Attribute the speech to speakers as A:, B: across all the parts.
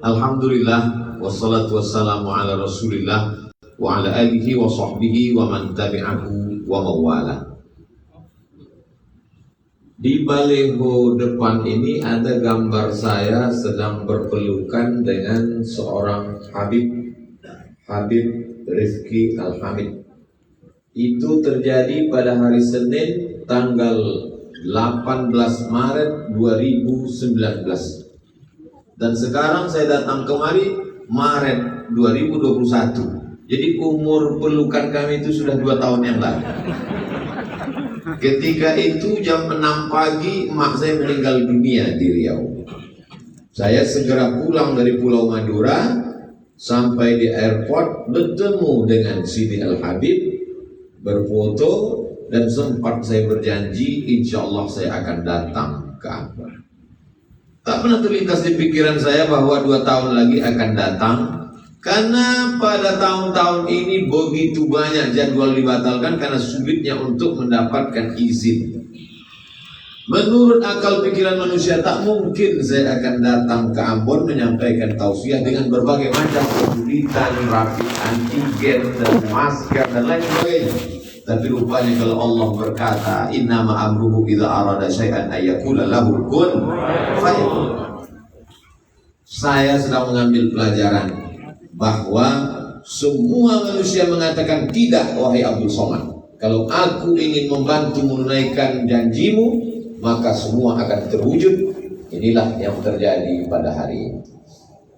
A: Alhamdulillah, wassalatu wassalamu ala rasulillah wa ala alihi wa sahbihi wa man tabi'ahu wa mawala. Di baliho depan ini ada gambar saya sedang berpelukan dengan seorang Habib Rifki Al-Hamid. Itu terjadi pada hari Senin tanggal 18 Maret 2019. Dan sekarang saya datang kemari Maret 2021. Jadi umur pelukan kami itu sudah 2 tahun yang lalu. Ketika itu jam 6 pagi emak saya meninggal dunia di Riau. Saya segera pulang dari Pulau Madura, sampai di airport bertemu dengan Sidi Al-Habib, berfoto, dan sempat saya berjanji insya Allah saya akan datang ke Akbar. Tak pernah terlintas di pikiran saya bahwa 2 tahun lagi akan datang, karena pada tahun-tahun ini begitu banyak jadwal dibatalkan karena sulitnya untuk mendapatkan izin. Menurut akal pikiran manusia tak mungkin saya akan datang ke Ambon menyampaikan tausiah dengan berbagai macam kesulitan, rapid antigen dan masker dan lain sebagainya. Tapi rupanya kalau Allah berkata, innama amruhu idza arada syai'an ayyaqula lahu kun fayakun. Saya sedang mengambil pelajaran bahwa semua manusia mengatakan tidak, wahai Abdul Somad. Kalau aku ingin membantu menunaikan janjimu, maka semua akan terwujud. Inilah yang terjadi pada hari ini.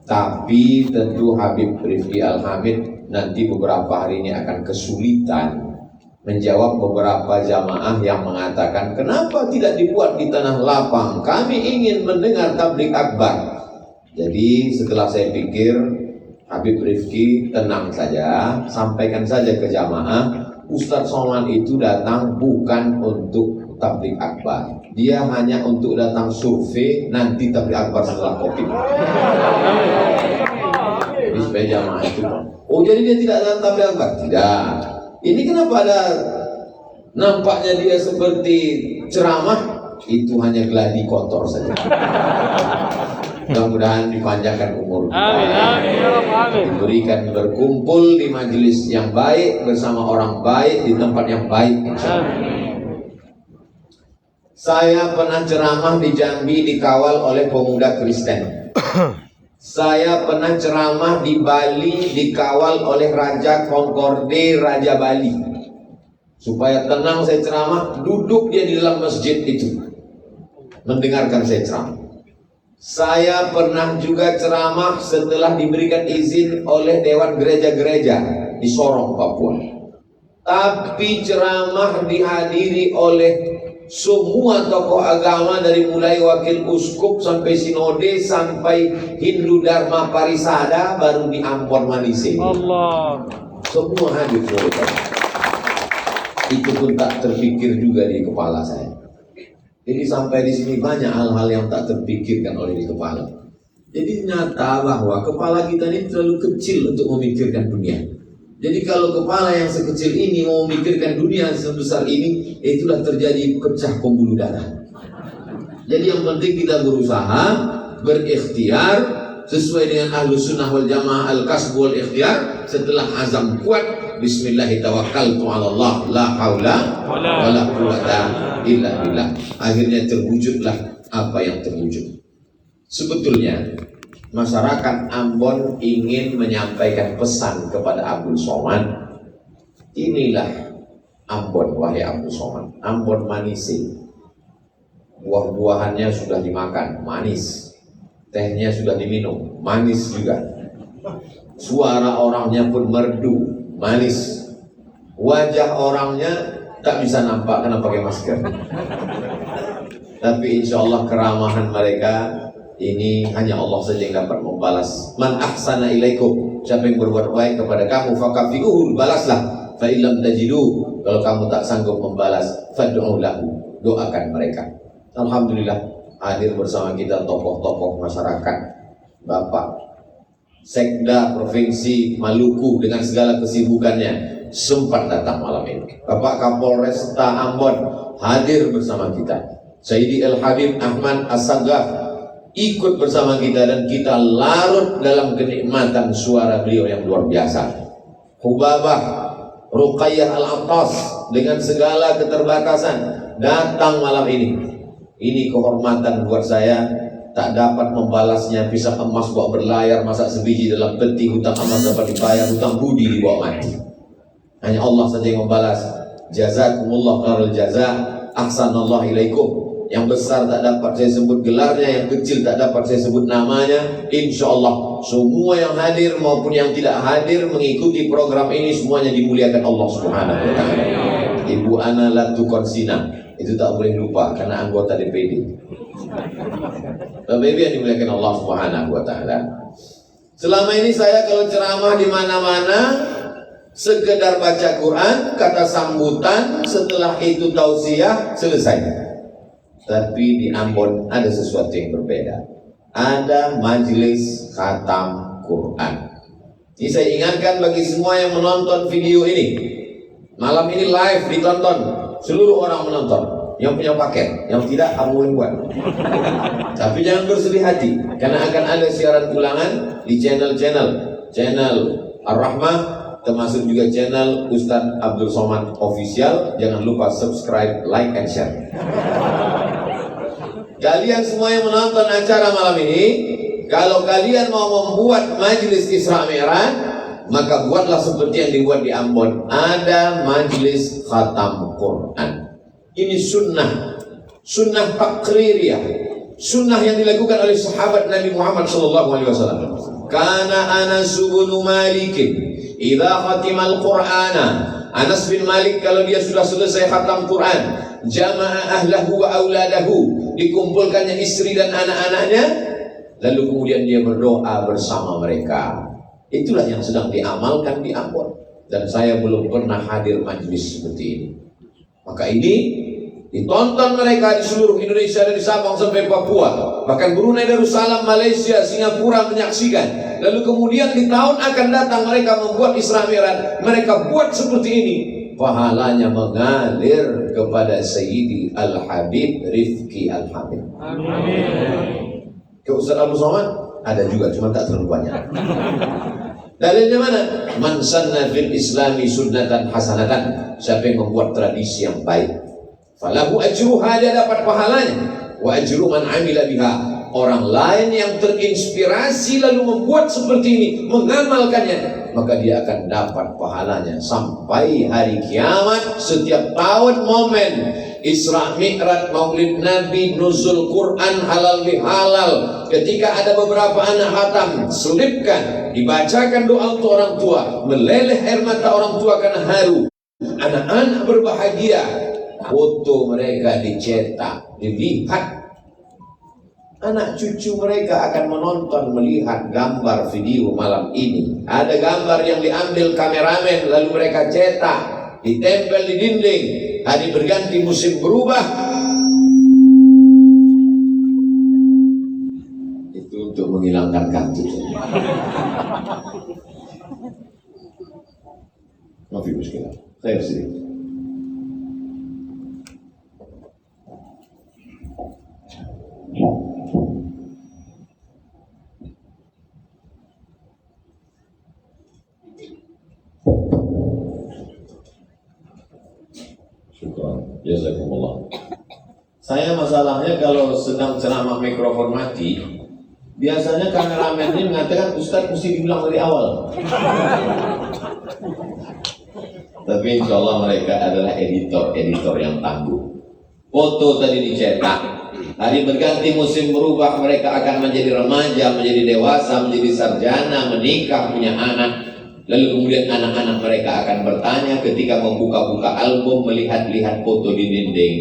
A: Tapi tentu Habib Rifki Al-Hamid nanti beberapa hari ini akan kesulitan menjawab beberapa jamaah yang mengatakan, kenapa tidak dibuat di tanah lapang? Kami ingin mendengar tabligh akbar. Jadi setelah saya pikir, Habib Rifki tenang saja, sampaikan saja ke jamaah, Ustadz Somad itu datang bukan untuk tabligh akbar. Dia hanya untuk datang survei, nanti tabligh akbar setelah Covid. Jadi supaya jamaah itu, oh jadi dia tidak datang tabligh akbar? Tidak. Ini kenapa ada nampaknya dia seperti ceramah? Itu hanya gladi kotor saja. Mudah-mudahan dipanjangkan umur kita, diberikan berkumpul di majelis yang baik bersama orang baik di tempat yang baik, insyaallah. Saya pernah ceramah di Jambi dikawal oleh pemuda Kristen. Saya pernah ceramah di Bali dikawal oleh Raja Concorde, Raja Bali. Supaya tenang saya ceramah, duduk dia di dalam masjid itu mendengarkan saya ceramah. Saya pernah juga ceramah setelah diberikan izin oleh Dewan Gereja-Gereja di Sorong, Papua. Tapi ceramah dihadiri oleh semua tokoh agama dari mulai wakil uskup sampai sinode sampai Hindu Dharma Parisada baru di Ambon Manise. Allah. Semua hadir mereka. Itu pun tak terpikir juga di kepala saya. Jadi sampai di sini banyak hal-hal yang tak terpikirkan oleh di kepala. Jadi nyata bahwa kepala kita ini terlalu kecil untuk memikirkan dunia. Jadi kalau kepala yang sekecil ini mau memikirkan dunia sebesar ini, itulah terjadi pecah pembuluh darah. Jadi yang penting kita berusaha, berikhtiar sesuai dengan Ahlus Sunnah wal Jamaah al-kasb wal ikhtiar. Setelah azam kuat, bismillahirrahmanirrahim, la haula wala quwwata illa billah. Akhirnya terwujudlah apa yang terwujud. Sebetulnya masyarakat Ambon ingin menyampaikan pesan kepada Abdul Somad. Inilah Ambon, wahai Abdul Somad. Ambon Manise. Buah-buahannya sudah dimakan, manis. Tehnya sudah diminum, manis juga. Suara orangnya pun merdu, manis. Wajah orangnya tak bisa nampak karena pakai masker. Tapi insya Allah keramahan mereka ini hanya Allah saja yang dapat membalas. Man ahsana ilaikum, siapa yang berbuat baik kepada kamu, fakafi'uhu, balaslah. Fa illam tajidu, kalau kamu tak sanggup membalas, fad'u lahu, doakan mereka. Alhamdulillah hadir bersama kita tokoh-tokoh masyarakat, Bapak Sekda Provinsi Maluku dengan segala kesibukannya sempat datang malam ini. Bapak Kapolresta Ambon hadir bersama kita. Sayyidi Al-Habib Ahmad As-Saggaf ikut bersama kita dan kita larut dalam kenikmatan suara beliau yang luar biasa. Hubabah Ruqayyah Al-Attas dengan segala keterbatasan datang malam ini. Ini kehormatan buat saya, tak dapat membalasnya. Pisah emas bawa berlayar, masak sebiji dalam peti, hutang emas dapat dibayar, hutang budi dibawa mati. Hanya Allah saja yang membalas. Jazakumullah khairul jaza, ahsanallah ilaikum. Yang besar tak dapat saya sebut gelarnya, yang kecil tak dapat saya sebut namanya. Insya Allah semua yang hadir maupun yang tidak hadir mengikuti program ini semuanya dimuliakan Allah Subhanahu wa taala. Ibu Ana Latukonsina itu tak boleh lupa karena anggota DPD. Bapak Ibu yang dimuliakan Allah Subhanahu wa taala. Selama ini saya kalau ceramah di mana-mana sekedar baca Quran, kata sambutan, setelah itu tausiah, selesai. Tapi di Ambon ada sesuatu yang berbeda. Ada majelis khatam Quran. Ini saya ingatkan bagi semua yang menonton video ini. Malam ini live ditonton, seluruh orang menonton. Yang punya paket, yang tidak kamu yang buat. Tapi jangan bersedih hati, karena akan ada siaran ulangan di channel Ar-Rahmah, termasuk juga channel Ustadz Abdul Somad Official. Jangan lupa subscribe, like, and share. Kalian semua yang menonton acara malam ini, kalau kalian mau membuat majelis Isra Mi'raj, maka buatlah seperti yang dibuat di Ambon. Ada majelis khatam Quran. Ini sunnah takririyah, sunnah yang dilakukan oleh sahabat Nabi Muhammad SAW. Kana Anas bin Malik idza khatimal Qur'ana, Anas bin Malik kalau dia sudah selesai khatam Quran, jama'a ahlahu wa auladahu, dikumpulkannya istri dan anak-anaknya, lalu kemudian dia berdoa bersama mereka. Itulah yang sedang diamalkan di Ambon, dan saya belum pernah hadir majelis seperti ini. Maka ini ditonton mereka di seluruh Indonesia, dari Sabang sampai Papua, bahkan Brunei Darussalam, Malaysia, Singapura menyaksikan. Lalu kemudian di tahun akan datang mereka membuat Isra Mi'raj, mereka buat seperti ini, pahalanya mengalir kepada Sayyidi Al-Habib Rifki Al-Habib. Amin. Ke Ustaz Abdul Somad ada juga, cuma tak terlalu banyak. Dalilnya mana? Man sanna fil islami sunnatan hasanatan. Siapa yang membuat tradisi yang baik, falahu ajruha, dia dapat pahalanya. Wa ajru man amila biha. Orang lain yang terinspirasi lalu membuat seperti ini, mengamalkannya, maka dia akan dapat pahalanya sampai hari kiamat. Setiap tahun momen Isra Mi'raj, Maulid Nabi, nuzul Quran, halal bihalal, ketika ada beberapa anak khatam, selipkan, dibacakan doa untuk orang tua, meleleh air mata orang tua karena haru, anak-anak berbahagia, foto mereka dicetak, dilihat. Anak cucu mereka akan menonton, melihat gambar video malam ini. Ada gambar yang diambil kameramen, lalu mereka cetak, ditempel di dinding. Hari berganti, musim berubah. Itu untuk menghilangkan kantuk. Maaf ibu sekalian, saya sedih. Syukran, jazakumullah. Saya masalahnya kalau sedang ceramah mikrofon mati, biasanya kameramen ini mengatakan Ustaz mesti dibilang dari awal. Tapi insya Allah mereka adalah editor yang tangguh. Foto tadi dicetak, hari berganti, musim berubah, mereka akan menjadi remaja, menjadi dewasa, menjadi sarjana, menikah, punya anak. Lalu kemudian anak-anak mereka akan bertanya ketika membuka-buka album, melihat-lihat foto di dinding.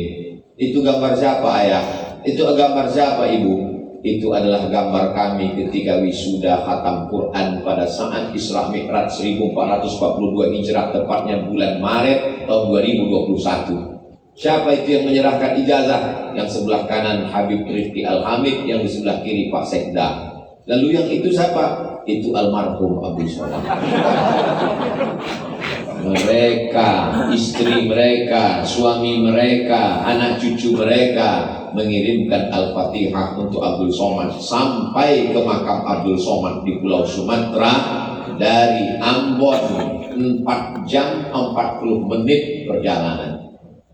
A: Itu gambar siapa ayah? Itu gambar siapa ibu? Itu adalah gambar kami ketika wisuda khatam Quran pada saat Isra Mi'raj 1442 Hijrah, tepatnya bulan Maret tahun 2021. Siapa itu yang menyerahkan ijazah? Yang sebelah kanan Habib Rifki Al-Hamid, yang di sebelah kiri Pak Sekda. Lalu yang itu siapa? Itu almarhum Abu Salam. Mereka, istri mereka, suami mereka, anak cucu mereka mengirimkan Al-Fatihah untuk Abdul Somad sampai ke makam Abdul Somad di Pulau Sumatera dari Ambon 4 jam 40 menit perjalanan.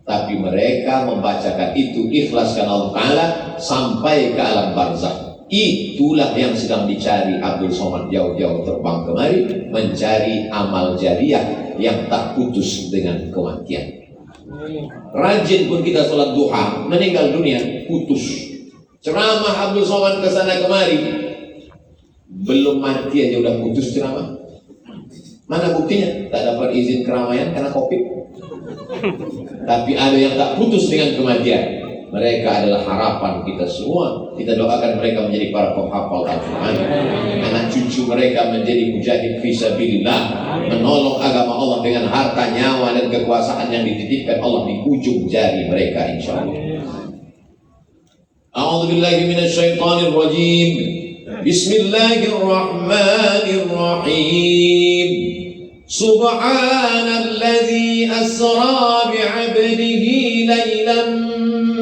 A: Tapi mereka membacakan itu ikhlas karena Allah Ta'ala sampai ke alam barzakh. Itulah yang sedang dicari Abdul Somad, jauh-jauh terbang kemari mencari amal jariah yang tak putus dengan kematian. Rajin pun kita sholat duha, meninggal dunia putus. Ceramah Abdul Somad ke sana kemari, belum mati aja udah putus ceramah. Mana buktinya? Tak dapat izin keramaian karena COVID. Tapi ada yang tak putus dengan kematian. Mereka adalah harapan kita semua. Kita doakan mereka menjadi para penghafal Al-Quran, anak cucu mereka menjadi mujahid fisabilillah, menolong agama Allah dengan harta, nyawa, dan kekuasaan yang dititipkan Allah di ujung jari mereka, insyaallah. A'udzu billahi minasyaitonir rajim. Bismillahirrahmanirrahim. Subhanalladzi asra bi'abdihi laylan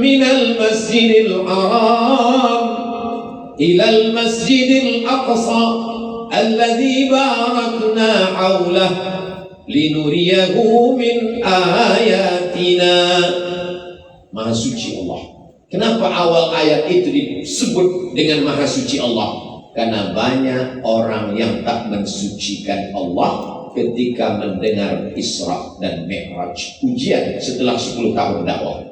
A: minal masjidil haram ilal masjidil aqsa alladzi barakna haulah linuriyahu min ayatina. Maha suci Allah. Kenapa awal ayat itu disebut dengan Maha Suci Allah? Karena banyak orang yang tak mensucikan Allah ketika mendengar Isra dan Mi'raj, ujian setelah 10 tahun dakwah.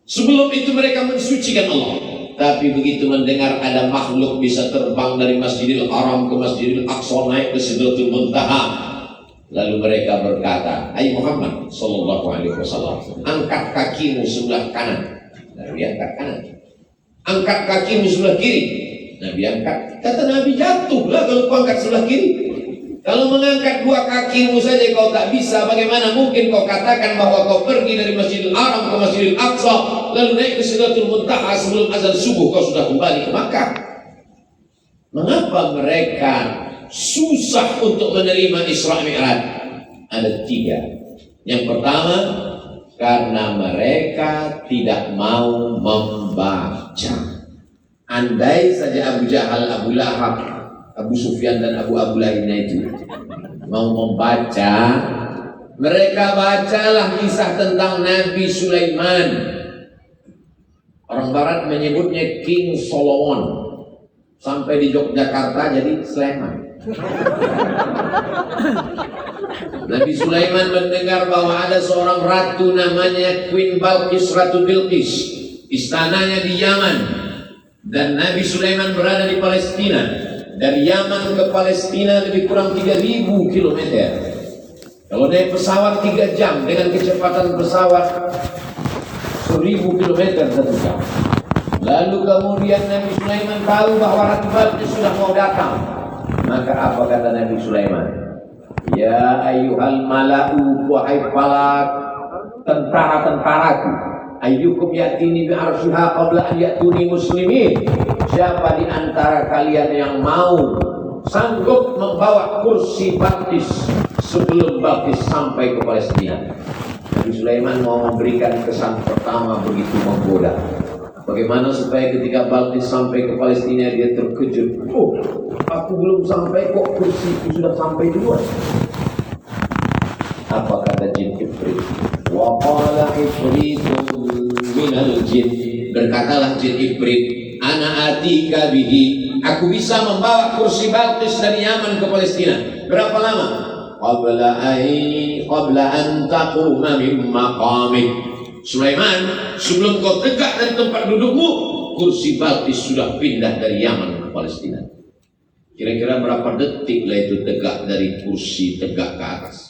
A: Sebelum itu mereka mensucikan Allah, tapi begitu mendengar ada makhluk bisa terbang dari Masjidil Haram ke Masjidil Aqsa, naik ke Sidratul Muntaha, lalu mereka berkata, "Hai Muhammad sallallahu alaihi wasallam, angkat kakimu sebelah kanan." Nabi angkat kanan. Angkat kakimu sebelah kiri. Nabi angkat. Kata Nabi, jatuhlah kalau kau angkat sebelah kiri. Kalau mengangkat 2 kakimu saja kau tak bisa, bagaimana mungkin kau katakan bahwa kau pergi dari Masjidil Haram ke Masjidil Aqsa, lalu naik ke Sidratul Muntaha sebelum azan subuh kau sudah kembali ke Makkah? Mengapa mereka susah untuk menerima Isra Mi'raj? Ada 3. Yang pertama, karena mereka tidak mau membaca. Andai saja Abu Jahal, Abu Lahab, Abu Sufyan dan Abu Lahab itu mau membaca, mereka bacalah kisah tentang Nabi Sulaiman. Orang Barat menyebutnya King Solomon. Sampai di Yogyakarta jadi Sleman. Nabi Sulaiman mendengar bahwa ada seorang ratu namanya Queen Balqis, Ratu Bilqis. Istananya di Yaman. Dan Nabi Sulaiman berada di Palestina. Dari Yaman ke Palestina lebih kurang 3.000 km. Kalau naik pesawat 3 jam, dengan kecepatan pesawat 1.000 km 1 jam. Lalu kemudian Nabi Sulaiman tahu bahwa Ratu Balqis sudah mau datang. Maka apa kata Nabi Sulaiman? Ya ayyuhal mala'u, wahai para tentara-tentaraku, ayyukum yatini bi'arsyiha qabla an ya'tuni muslimin. Siapa di antara kalian yang mau sanggup membawa kursi Balqis sebelum Balqis sampai ke Palestina? Nabi Sulaiman mau memberikan kesan pertama begitu menggoda. Bagaimana supaya ketika Balqis sampai ke Palestina dia terkejut? Oh, aku belum sampai kok kursiku sudah sampai duluan. Apa kata jin Ifrit? Wa qala Ifritun minal jin. Berkatalah jin Ifrit, ana atika bihi. Aku bisa membawa kursi Balqis dari Yaman ke Palestina. Berapa lama? Qabla an taquma min maqamik. Sulaiman, sebelum kau tegak dari tempat dudukmu, kursi Balqis sudah pindah dari Yaman ke Palestina. Kira-kira berapa detik lah itu tegak dari kursi tegak ke atas?